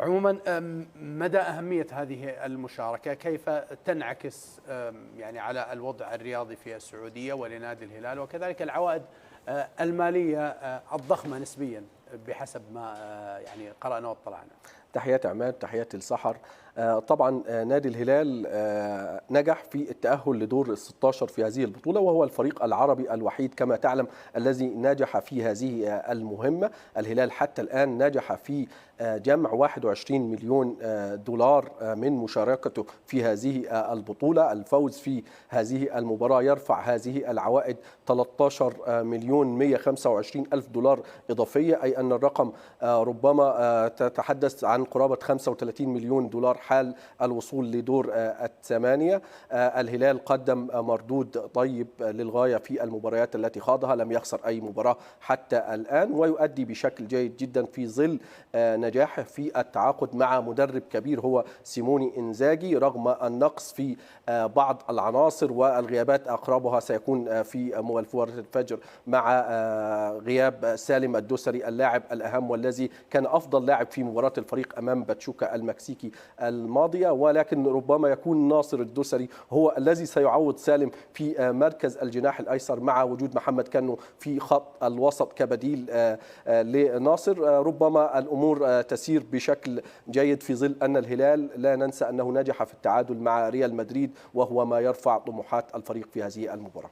عموما مدى أهمية هذه المشاركة كيف تنعكس يعني على الوضع الرياضي في السعودية ولنادي الهلال، وكذلك العوائد المالية الضخمة نسبيا بحسب ما يعني قرأنا واطلعنا. تحياتي عماد، تحياتي السحر. طبعا نادي الهلال نجح في التأهل لدور ال 16 في هذه البطولة، وهو الفريق العربي الوحيد كما تعلم الذي نجح في هذه المهمة. الهلال حتى الآن نجح في جمع 21 مليون دولار من مشاركته في هذه البطولة. الفوز في هذه المباراة يرفع هذه العوائد 13 مليون 125 ألف دولار إضافية، أي أن الرقم ربما تتحدث عن قرابة 35 مليون دولار حال الوصول لدور الثمانية. الهلال قدم مردود طيب للغاية في المباريات التي خاضها، لم يخسر أي مباراة حتى الآن، ويؤدي بشكل جيد جدا في ظل نجاحه في التعاقد مع مدرب كبير هو سيموني إنزاجي، رغم النقص في بعض العناصر والغيابات أقربها سيكون في مباراة الفجر مع غياب سالم الدوسري اللاعب الأهم والذي كان أفضل لاعب في مباراة الفريق أمام باتشوكا المكسيكي الماضية، ولكن ربما يكون ناصر الدوسري هو الذي سيعوض سالم في مركز الجناح الأيسر مع وجود محمد كانو في خط الوسط كبديل لناصر. ربما الأمور تسير بشكل جيد في ظل أن الهلال لا ننسى أنه نجح في التعادل مع ريال مدريد، وهو ما يرفع طموحات الفريق في هذه المباراة.